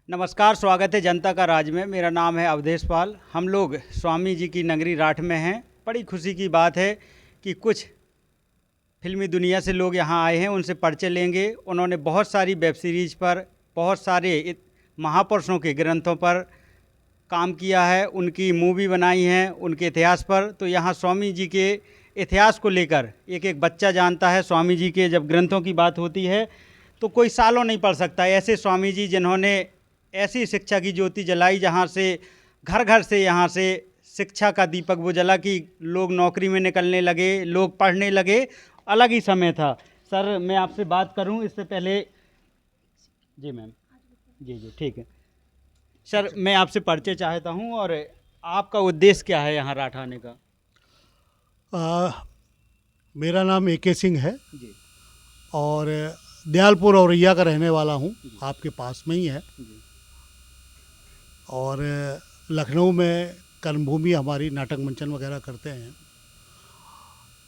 नमस्कार, स्वागत है जनता का राज में। मेरा नाम है अवधेश पाल। हम लोग स्वामी जी की नगरी राठ में हैं। बड़ी खुशी की बात है कि कुछ फिल्मी दुनिया से लोग यहाँ आए हैं, उनसे परिचय लेंगे। उन्होंने बहुत सारी वेब सीरीज़ पर, बहुत सारे महापुरुषों के ग्रंथों पर काम किया है, उनकी मूवी बनाई है उनके इतिहास पर। तो यहाँ स्वामी जी के इतिहास को लेकर एक एक बच्चा जानता है। स्वामी जी के जब ग्रंथों की बात होती है तो कोई सालों नहीं पढ़ सकता। ऐसे स्वामी जी जिन्होंने ऐसी शिक्षा की ज्योति जलाई, जहाँ से घर घर से यहाँ से शिक्षा का दीपक वो जला कि लोग नौकरी में निकलने लगे, लोग पढ़ने लगे। अलग ही समय था। सर, मैं आपसे बात करूं इससे पहले। जी मैम, जी ठीक है। सर, मैं आपसे परिचय चाहता हूं और आपका उद्देश्य क्या है यहाँ राठ आने का? मेरा नाम AK सिंह है जी और दयालपुर औरैया का रहने वाला हूँ, आपके पास में ही है। जी और लखनऊ में कर्मभूमि हमारी नाटक मंचन वगैरह करते हैं।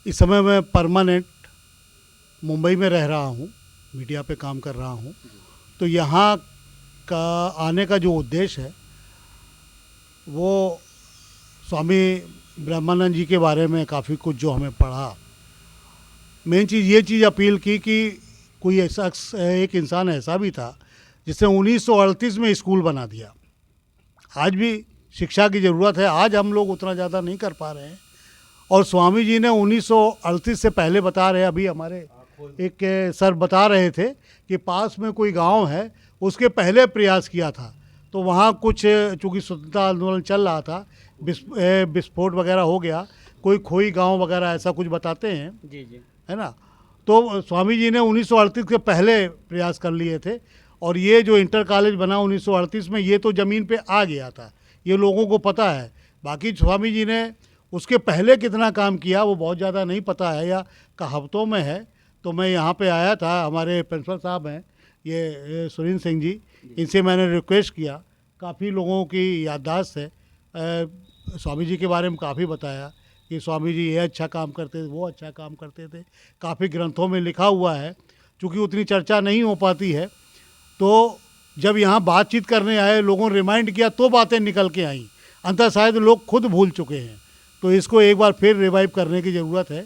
इस समय मैं परमानेंट मुंबई में रह रहा हूँ, मीडिया पे काम कर रहा हूँ। तो यहाँ का आने का जो उद्देश्य है वो स्वामी ब्रह्मानंद जी के बारे में काफ़ी कुछ जो हमें पढ़ा। मेन चीज़ ये चीज़ अपील की कि कोई ऐसा एक इंसान ऐसा भी था जिसने 1938 में स्कूल बना दिया। आज भी शिक्षा की ज़रूरत है, आज हम लोग उतना ज़्यादा नहीं कर पा रहे हैं। और स्वामी जी ने 1938 से पहले बता रहे, अभी हमारे एक सर बता रहे थे कि पास में कोई गांव है, उसके पहले प्रयास किया था। तो वहाँ कुछ चूँकि स्वतंत्रता आंदोलन चल रहा था, विस्फोट वगैरह हो गया, कोई खोई गांव वगैरह ऐसा कुछ बताते हैं, जी है ना। तो स्वामी जी ने 1938 के पहले प्रयास कर लिए थे। और ये जो इंटर कॉलेज बना 1938 में, ये तो ज़मीन पे आ गया था, ये लोगों को पता है। बाकी स्वामी जी ने उसके पहले कितना काम किया वो बहुत ज़्यादा नहीं पता है या कहावतों में है। तो मैं यहाँ पे आया था, हमारे प्रिंसिपल साहब हैं ये सुरेंद्र सिंह जी, इनसे मैंने रिक्वेस्ट किया। काफ़ी लोगों की याददाश्त है, स्वामी जी के बारे में काफ़ी बताया कि स्वामी जी ये अच्छा काम करते थे, वो अच्छा काम करते थे। काफ़ी ग्रंथों में लिखा हुआ है, चूँकि उतनी चर्चा नहीं हो पाती है। तो जब यहाँ बातचीत करने आए, लोगों ने रिमाइंड किया तो बातें निकल के आईं। अंतर शायद लोग खुद भूल चुके हैं, तो इसको एक बार फिर रिवाइव करने की ज़रूरत है।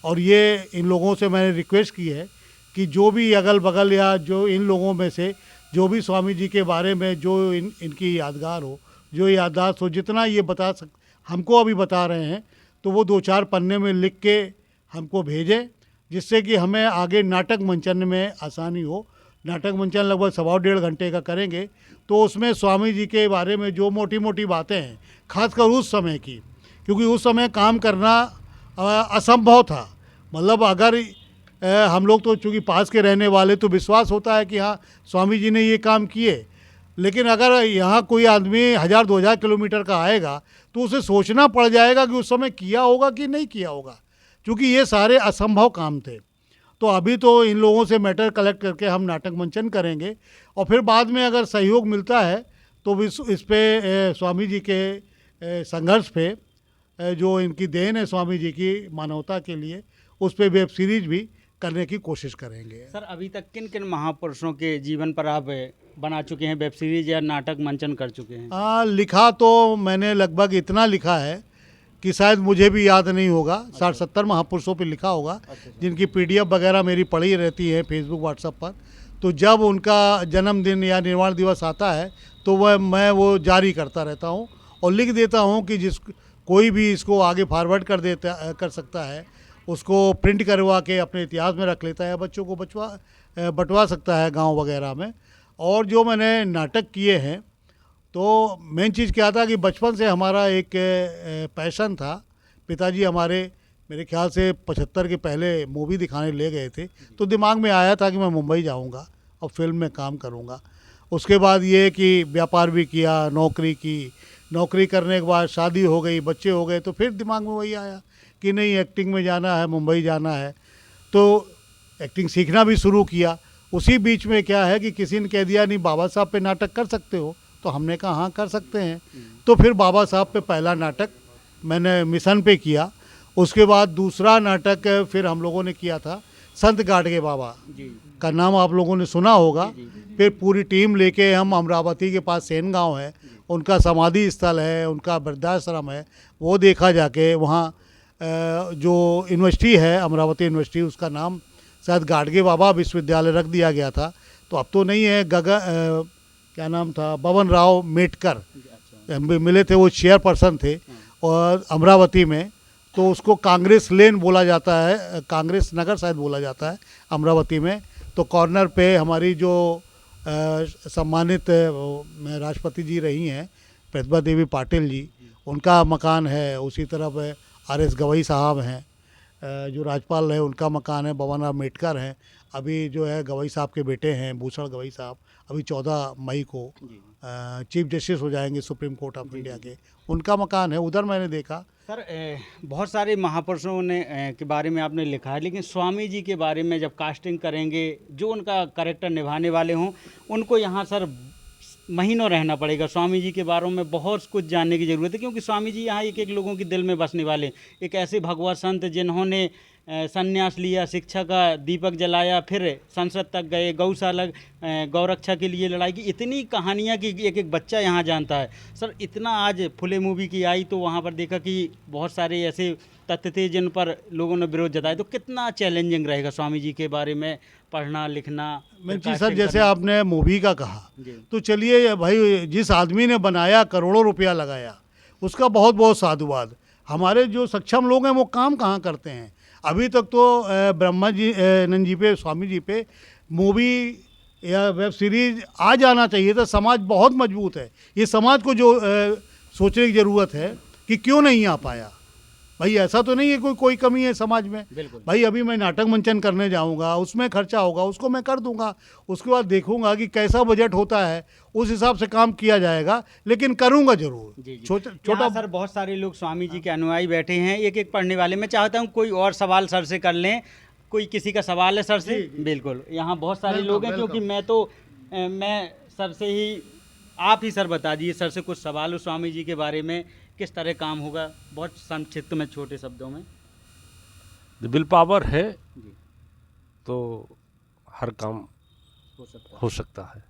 और ये इन लोगों से मैंने रिक्वेस्ट की है कि जो भी अगल बगल या जो इन लोगों में से जो भी स्वामी जी के बारे में जो इनकी यादगार हो, जो याददाश्त हो, जितना ये हमको अभी बता रहे हैं, तो वो 2-4 पन्ने में लिख के हमको भेजें, जिससे कि हमें आगे नाटक मंचन में आसानी हो। नाटक मंचन लगभग 1.25 घंटे का करेंगे, तो उसमें स्वामी जी के बारे में जो मोटी मोटी बातें हैं, खासकर उस समय की, क्योंकि उस समय काम करना असंभव था। मतलब अगर हम लोग तो चूँकि पास के रहने वाले, तो विश्वास होता है कि हाँ स्वामी जी ने ये काम किए। लेकिन अगर यहाँ कोई आदमी 1000-2000 किलोमीटर का आएगा तो उसे सोचना पड़ जाएगा कि उस समय किया होगा कि नहीं किया होगा, क्योंकि ये सारे असंभव काम थे। तो अभी तो इन लोगों से मैटर कलेक्ट करके हम नाटक मंचन करेंगे, और फिर बाद में अगर सहयोग मिलता है तो इस पे स्वामी जी के संघर्ष पे, जो इनकी देन है स्वामी जी की मानवता के लिए, उस पे वेब सीरीज भी करने की कोशिश करेंगे। सर, अभी तक किन किन महापुरुषों के जीवन पर आप बना चुके हैं, वेब सीरीज या नाटक मंचन कर चुके हैं? लिखा तो मैंने लगभग इतना लिखा है कि शायद मुझे भी याद नहीं होगा। 60-70 महापुरुषों पे लिखा होगा, जिनकी PDF वगैरह मेरी पड़ी रहती है फेसबुक व्हाट्सएप पर। तो जब उनका जन्मदिन या निर्वाण दिवस आता है तो मैं वो जारी करता रहता हूँ और लिख देता हूँ कि कोई भी इसको आगे फॉरवर्ड कर सकता है, उसको प्रिंट करवा के अपने इतिहास में रख लेता है, बच्चों को बंटवा सकता है गाँव वगैरह में। और जो मैंने नाटक किए हैं, तो मेन चीज़ क्या था कि बचपन से हमारा एक पैशन था। पिताजी हमारे मेरे ख्याल से 75 के पहले मूवी दिखाने ले गए थे, तो दिमाग में आया था कि मैं मुंबई जाऊंगा और फिल्म में काम करूंगा। उसके बाद ये कि व्यापार भी किया, नौकरी की, नौकरी करने के बाद शादी हो गई, बच्चे हो गए, तो फिर दिमाग में वही आया कि नहीं एक्टिंग में जाना है, मुंबई जाना है। तो एक्टिंग सीखना भी शुरू किया। उसी बीच में क्या है कि किसी ने कह दिया नहीं बाबा साहब पे नाटक कर सकते हो, तो हमने कहा हाँ कर सकते हैं। तो फिर बाबा साहब पे पहला नाटक मैंने मिशन पे किया। उसके बाद दूसरा नाटक फिर हम लोगों ने किया था संत गाडगे बाबा जी का नाम आप लोगों ने सुना होगा। जी, जी। फिर पूरी टीम लेके हम अमरावती के पास सेन गांव है, उनका समाधि स्थल है, उनका वृद्धाश्रम है, वो देखा जाके। वहाँ जो यूनिवर्सिटी है अमरावती यूनिवर्सिटी, उसका नाम शायद गाडगे बाबा विश्वविद्यालय रख दिया गया था, तो अब तो नहीं है। क्या नाम था, बबन राव मेटकर अच्छा। मिले थे, वो चेयरपर्सन थे और अमरावती में। तो उसको कांग्रेस लेन बोला जाता है, कांग्रेस नगर शायद बोला जाता है अमरावती में। तो कॉर्नर पे हमारी जो सम्मानित राष्ट्रपति जी रही हैं प्रतिभा देवी पाटिल जी, उनका मकान है। उसी तरफ आर.एस. गवई साहब हैं, जो राज्यपाल है उनका मकान है। बबन राव मेटकर हैं, अभी जो है गवई साहब के बेटे हैं भूषण गवई साहब, अभी 14 मई को चीफ जस्टिस हो जाएंगे सुप्रीम कोर्ट ऑफ इंडिया के, उनका मकान है उधर। मैंने देखा सर बहुत सारे महापुरुषों ने के बारे में आपने लिखा है, लेकिन स्वामी जी के बारे में जब कास्टिंग करेंगे, जो उनका कैरेक्टर निभाने वाले हों, उनको यहाँ सर महीनों रहना पड़ेगा। स्वामी जी के बारे में बहुत कुछ जानने की ज़रूरत है, क्योंकि स्वामी जी यहाँ एक एक लोगों के दिल में बसने वाले, एक ऐसे भगवत संत जिन्होंने संन्यास लिया, शिक्षा का दीपक जलाया, फिर संसद तक गए, गौशाला गौरक्षा के लिए लड़ाई की। इतनी कहानियाँ कि एक एक बच्चा यहाँ जानता है। सर इतना आज फुले मूवी की आई तो वहाँ पर देखा कि बहुत सारे ऐसे तथ्य थे जिन पर लोगों ने विरोध जताया। तो कितना चैलेंजिंग रहेगा स्वामी जी के बारे में पढ़ना लिखना। जी सर, जैसे आपने मूवी का कहा, तो चलिए भाई, जिस आदमी ने बनाया, करोड़ों रुपया लगाया, उसका बहुत बहुत साधुवाद। हमारे जो सक्षम लोग हैं वो काम कहाँ करते हैं। अभी तक तो ब्रह्मा जी नंद जी पे, स्वामी जी पे मूवी या वेब सीरीज आ जाना चाहिए था। समाज बहुत मजबूत है, ये समाज को जो सोचने की ज़रूरत है कि क्यों नहीं आ पाया। भाई ऐसा तो नहीं है कोई कमी है समाज में। भाई अभी मैं नाटक मंचन करने जाऊंगा, उसमें खर्चा होगा, उसको मैं कर दूंगा। उसके बाद देखूंगा कि कैसा बजट होता है, उस हिसाब से काम किया जाएगा, लेकिन करूंगा जरूर। छोटा सर बहुत सारे लोग स्वामी जी के अनुयायी बैठे हैं, एक एक पढ़ने वाले। मैं चाहता हूँ कोई और सवाल सर से कर लें। कोई किसी का सवाल है सर से? बिल्कुल, यहाँ बहुत सारे लोग हैं, क्योंकि मैं सर से ही, आप ही सर बता दीजिए सर से कुछ सवाल हो स्वामी जी के बारे में, किस तरह काम होगा, बहुत संक्षिप्त में छोटे शब्दों में। विल पावर है तो हर काम हो सकता है।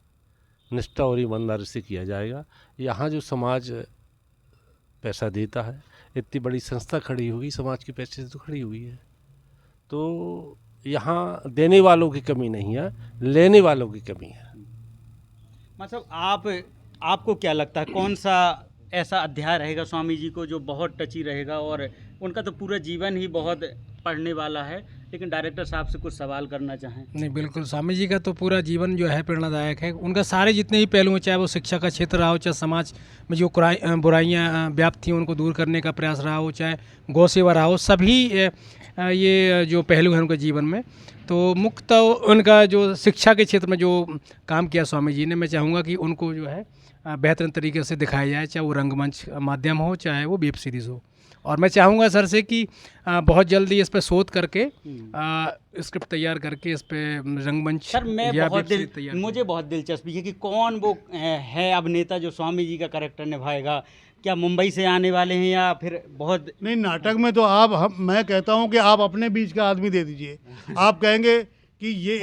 निष्ठा और ईमानदारी से किया जाएगा। यहाँ जो समाज पैसा देता है, इतनी बड़ी संस्था खड़ी हुई समाज के पैसे से तो खड़ी हुई है, तो यहाँ देने वालों की कमी नहीं है, लेने वालों की कमी है। मतलब आपको क्या लगता है कौन सा ऐसा अध्याय रहेगा स्वामी जी को जो बहुत टची रहेगा? और उनका तो पूरा जीवन ही बहुत पढ़ने वाला है, लेकिन डायरेक्टर साहब से कुछ सवाल करना चाहें। नहीं, बिल्कुल, स्वामी जी का तो पूरा जीवन जो है प्रेरणादायक है। उनका सारे जितने भी पहलू हैं, चाहे वो शिक्षा का क्षेत्र रहा हो, चाहे समाज में जो बुराइयाँ व्याप्त थी उनको दूर करने का प्रयास रहा हो, चाहे गौ सेवा रहा हो, सभी ये जो पहलू हैं उनके जीवन में। तो मुख्य उनका जो शिक्षा के क्षेत्र में जो काम किया स्वामी जी ने, मैं चाहूँगा कि उनको जो है बेहतरीन तरीके से दिखाया जाए, चाहे वो रंगमंच माध्यम हो, चाहे वो वेब सीरीज़ हो। और मैं चाहूँगा सर से कि बहुत जल्दी इस पर शोध करके स्क्रिप्ट तैयार करके इस पे रंगमंच सर मुझे बहुत दिलचस्पी है कि कौन वो है अभिनेता जो स्वामी जी का कैरेक्टर निभाएगा। क्या मुंबई से आने वाले हैं या फिर बहुत? नहीं, नाटक में तो मैं कहता हूँ कि आप अपने बीच का आदमी दे दीजिए। आप कहेंगे कि ये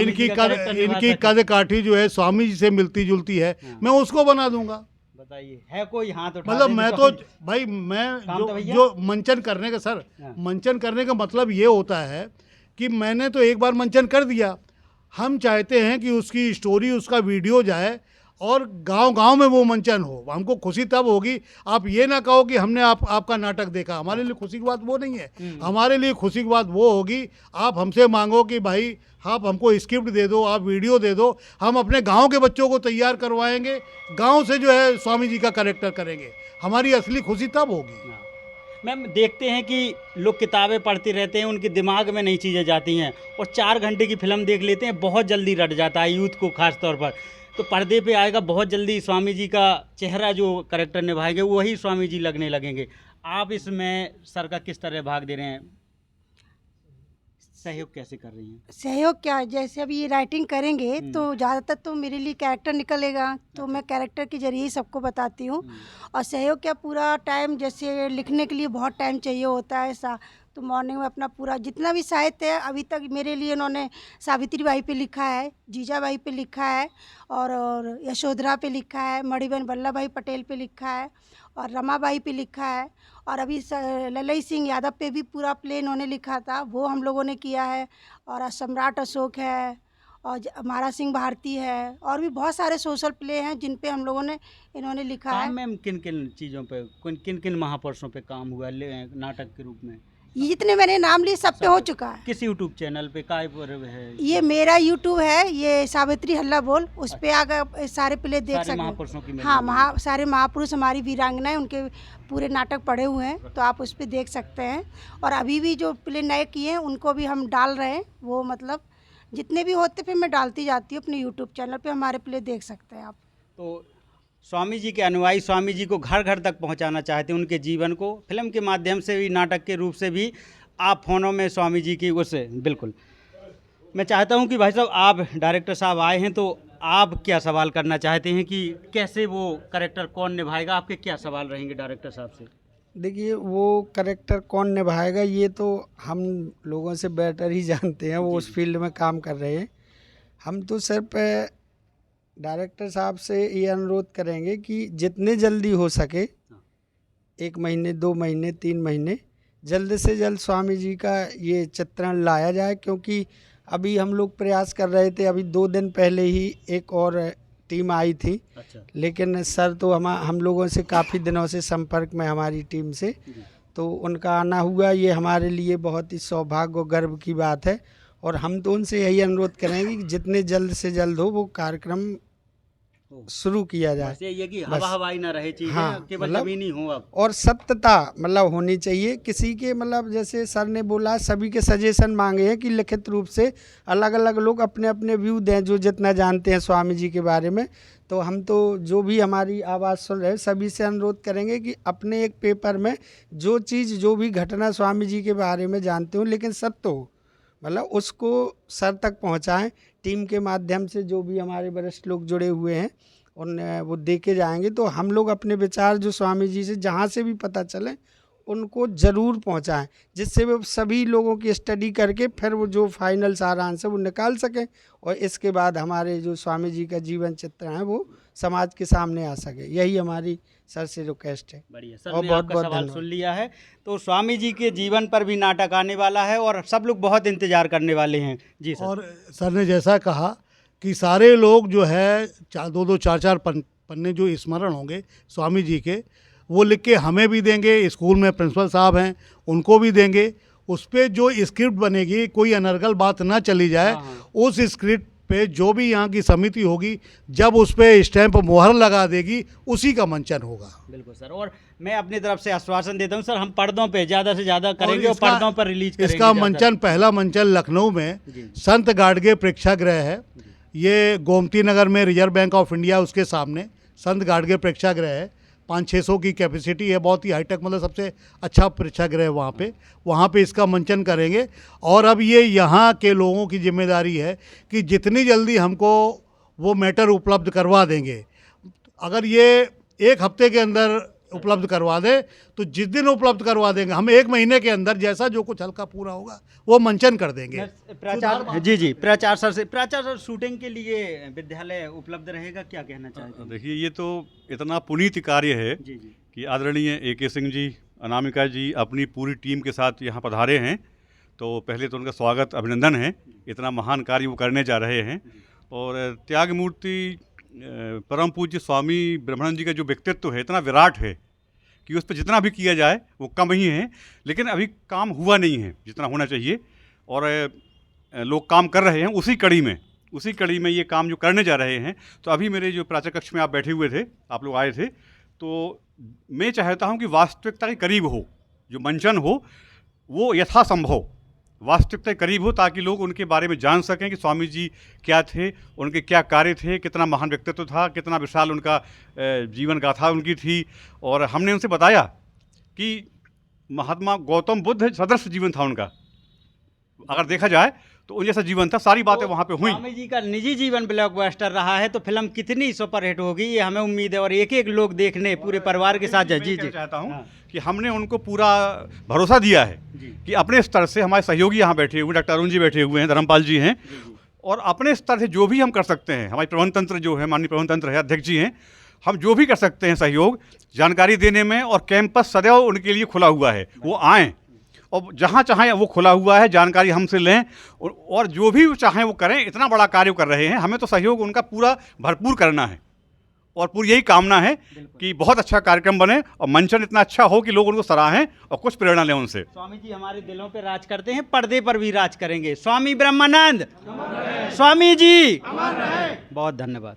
इनकी कद काठी जो है स्वामी जी से मिलती जुलती है, मैं उसको बना दूंगा। बताइए, है कोई हाथ उठा? मतलब मैं तो भाई, मैं जो मंचन करने का सर, मंचन करने का मतलब ये होता है कि मैंने तो एक बार मंचन कर दिया। हम चाहते हैं कि उसकी स्टोरी, उसका वीडियो जाए और गांव-गांव में वो मंचन हो। हमको खुशी तब होगी, आप ये ना कहो कि हमने आपका नाटक देखा। हमारे लिए खुशी की बात वो नहीं है। हमारे लिए खुशी की बात वो होगी, आप हमसे मांगो कि भाई आप हमको स्क्रिप्ट दे दो, आप वीडियो दे दो, हम अपने गांव के बच्चों को तैयार करवाएंगे, गांव से जो है स्वामी जी का कैरेक्टर करेंगे। हमारी असली खुशी तब होगी। मैम, देखते हैं कि लोग किताबें पढ़ते रहते हैं, उनके दिमाग में नई चीज़ें जाती हैं, और 4 घंटे की फिल्म देख लेते हैं, बहुत जल्दी रट जाता है यूथ को खास तौर पर। तो पर्दे पे आएगा बहुत जल्दी, स्वामी जी का चेहरा जो कैरेक्टर निभाएंगे वही स्वामी जी लगने लगेंगे। आप इसमें सर का किस तरह भाग दे रहे हैं, सहयोग कैसे कर रही हैं? सहयोग क्या, जैसे अभी ये राइटिंग करेंगे तो ज़्यादातर तो मेरे लिए कैरेक्टर निकलेगा, तो मैं कैरेक्टर के जरिए ही सबको बताती हूँ। और सहयोग क्या, पूरा टाइम, जैसे लिखने के लिए बहुत टाइम चाहिए होता है ऐसा, तो मॉर्निंग में अपना पूरा जितना भी साहित्य है अभी तक मेरे लिए उन्होंने सावित्री बाई पे लिखा है, जीजाबाई पे लिखा है, और यशोधरा पे लिखा है, मणिबेन वल्लभ भाई पटेल पे लिखा है, और रमाबाई पे लिखा है, और अभी ललई सिंह यादव पे भी पूरा प्ले इन्होंने लिखा था, वो हम लोगों ने किया है। और सम्राट अशोक है, और महाराज सिंह भारती है, और भी बहुत सारे सोशल प्ले हैं जिन पे हम लोगों ने इन्होंने लिखा है। काम में किन किन चीज़ों पे किन किन महापुरुषों पे काम हुआ नाटक के रूप में? ये जितने मैंने नाम लिए सब पे हो चुका है। किस यूट्यूब चैनल पे काय पर है? ये मेरा यूट्यूब है, ये सावित्री हल्ला बोल, उस पे आकर सारे प्ले देख सारे सकते महापुरुषों की हैं। मेल हाँ, सारे महापुरुष हमारी वीरांगनाएं उनके पूरे नाटक पढ़े हुए हैं, तो आप उस पे देख सकते हैं। और अभी भी जो प्ले नए किए हैं उनको भी हम डाल रहे हैं, वो मतलब जितने भी होते फिर मैं डालती जाती हूँ अपने यूट्यूब चैनल पे, हमारे प्ले देख सकते हैं आप। तो स्वामी जी के अनुयायी स्वामी जी को घर घर तक पहुंचाना चाहते हैं, उनके जीवन को फिल्म के माध्यम से भी, नाटक के रूप से भी, आप फोनों में स्वामी जी की उससे बिल्कुल। मैं चाहता हूं कि भाई साहब आप डायरेक्टर साहब आए हैं, तो आप क्या सवाल करना चाहते हैं कि कैसे वो कैरेक्टर कौन निभाएगा? आपके क्या सवाल रहेंगे डायरेक्टर साहब से? देखिए, वो कैरेक्टर कौन निभाएगा ये तो हम लोगों से बेटर ही जानते हैं, वो उस फील्ड में काम कर रहे हैं। हम तो सिर्फ डायरेक्टर साहब से ये अनुरोध करेंगे कि जितने जल्दी हो सके, 1 महीने 2 महीने 3 महीने जल्द से जल्द स्वामी जी का ये चित्रण लाया जाए, क्योंकि अभी हम लोग प्रयास कर रहे थे। अभी 2 दिन पहले ही एक और टीम आई थी। अच्छा। लेकिन सर तो हम लोगों से काफ़ी दिनों से संपर्क में, हमारी टीम से, तो उनका आना हुआ, ये हमारे लिए बहुत ही सौभाग्य और गर्व की बात है। और हम तो उनसे यही अनुरोध करेंगे कि जितने जल्द से जल्द हो वो कार्यक्रम शुरू किया जाए। बस ये कि हवा हवाई ना रहे चीजें, हाँ, केवल मतलब जमीनी हो अब। और सत्यता मतलब होनी चाहिए किसी के, मतलब जैसे सर ने बोला सभी के सजेशन मांगे हैं कि लिखित रूप से अलग अलग लोग अपने अपने व्यू दें जो जितना जानते हैं स्वामी जी के बारे में। तो हम तो जो भी हमारी आवाज़ सुन रहे हैं सभी से अनुरोध करेंगे कि अपने एक पेपर में जो चीज़, जो भी घटना स्वामी जी के बारे में जानते हो लेकिन सत्य हो, मतलब उसको सर तक पहुंचाएं। टीम के माध्यम से जो भी हमारे वरिष्ठ लोग जुड़े हुए हैं उन वो देके जाएंगे, तो हम लोग अपने विचार जो स्वामी जी से जहाँ से भी पता चले उनको ज़रूर पहुंचाएं, जिससे वो सभी लोगों की स्टडी करके फिर वो जो फाइनल सारांश है वो निकाल सकें, और इसके बाद हमारे जो स्वामी जी का जीवन चित्र है वो समाज के सामने आ सके। यही हमारी सर से रिक्वेस्ट है। बढ़िया सर, और ने बहुत आपका बहुत सवाल धन्यवाद। सुन लिया है। तो स्वामी जी के जीवन पर भी नाटक आने वाला है और सब लोग बहुत इंतजार करने वाले हैं। जी सर। और सर ने जैसा कहा कि सारे लोग जो है 2-2 4-4 पन्ने जो स्मरण होंगे स्वामी जी के, वो लिख के हमें भी देंगे, स्कूल में प्रिंसिपल साहब हैं उनको भी देंगे। उस पर जो स्क्रिप्ट बनेगी, कोई अनर्गल बात ना चली जाए। उस स्क्रिप्ट पे जो भी यहाँ की समिति होगी, जब उस पर स्टैंप मोहर लगा देगी, उसी का मंचन होगा। बिल्कुल सर। और मैं अपनी तरफ से आश्वासन देता हूँ सर, हम पर्दों पे ज़्यादा से ज़्यादा करेंगे और पर्दों पर रिलीज करेंगे। इसका मंचन, पहला मंचन लखनऊ में संत गाडगे प्रेक्षागृह है। ये गोमती नगर में रिजर्व बैंक ऑफ इंडिया उसके सामने संत गाडगे प्रेक्षागृह है। 500-600 की कैपेसिटी है, बहुत ही हाईटेक, मतलब सबसे अच्छा प्रेक्षागृह है वहाँ पे इसका मंचन करेंगे। और अब ये यहाँ के लोगों की जिम्मेदारी है कि जितनी जल्दी हमको वो मैटर उपलब्ध करवा देंगे। अगर ये 1 हफ्ते के अंदर उपलब्ध करवा दे तो जिस दिन उपलब्ध करवा देंगे, हम 1 महीने के अंदर जैसा जो कुछ हल्का पूरा होगा वो मंचन कर देंगे। प्राचार्य जी प्राचार्य सर से, प्राचार्य सर शूटिंग के लिए विद्यालय उपलब्ध रहेगा, क्या कहना चाहेंगे? देखिए, ये तो इतना पुनीत कार्य है जी जी। कि आदरणीय AK सिंह जी, अनामिका जी अपनी पूरी टीम के साथ यहाँ पधारे हैं। तो पहले तो उनका स्वागत, अभिनंदन है, इतना महान कार्य वो करने जा रहे हैं। और त्याग मूर्ति परम पूज्य स्वामी ब्रह्मानंद जी का जो व्यक्तित्व है इतना विराट है कि उस पर जितना भी किया जाए वो कम ही है। लेकिन अभी काम हुआ नहीं है जितना होना चाहिए, और लोग काम कर रहे हैं उसी कड़ी में ये काम जो करने जा रहे हैं। तो अभी मेरे जो प्राचार्य कक्ष में आप बैठे हुए थे, आप लोग आए थे, तो मैं चाहता हूँ कि वास्तविकता के करीब हो, जो मंचन हो वो यथासंभव वास्तविकता के करीब हो, ताकि लोग उनके बारे में जान सकें कि स्वामी जी क्या थे, उनके क्या कार्य थे, कितना महान व्यक्तित्व था, कितना विशाल उनका जीवन गाथा उनकी थी। और हमने उनसे बताया कि महात्मा गौतम बुद्ध सदृश जीवन था उनका, अगर देखा जाए तो उन जैसा जीवन था। सारी बातें वहाँ पे हुई। स्वामी जी का निजी जीवन ब्लॉकबस्टर रहा है, तो फिल्म कितनी सुपरहिट होगी ये हमें उम्मीद है। और एक एक लोग देखने पूरे परिवार के साथ जाए। जी जी। चाहता हूँ कि हमने उनको पूरा भरोसा दिया है कि अपने स्तर से हमारे सहयोगी यहाँ बैठे हुए डॉक्टर अरुण जी बैठे हुए हैं, धर्मपाल जी हैं, और अपने स्तर से जो भी हम कर सकते हैं, हमारी प्रबंध तंत्र जो है, माननीय प्रबंध तंत्र है, अध्यक्ष जी हैं, हम जो भी कर सकते हैं सहयोग जानकारी देने में, और कैंपस सदैव उनके लिए खुला हुआ है, वो आएँ और जहाँ चाहें वो खुला हुआ है, जानकारी हमसे लें और जो भी चाहें वो करें। इतना बड़ा कार्य कर रहे हैं, हमें तो सहयोग उनका पूरा भरपूर करना है और पूरी यही कामना है कि बहुत अच्छा कार्यक्रम बने और मंचन इतना अच्छा हो कि लोग उनको सराहें और कुछ प्रेरणा लें उनसे। स्वामी जी हमारे दिलों पे राज करते हैं, पर्दे पर भी राज करेंगे। स्वामी ब्रह्मानंद, स्वामी जी, बहुत धन्यवाद।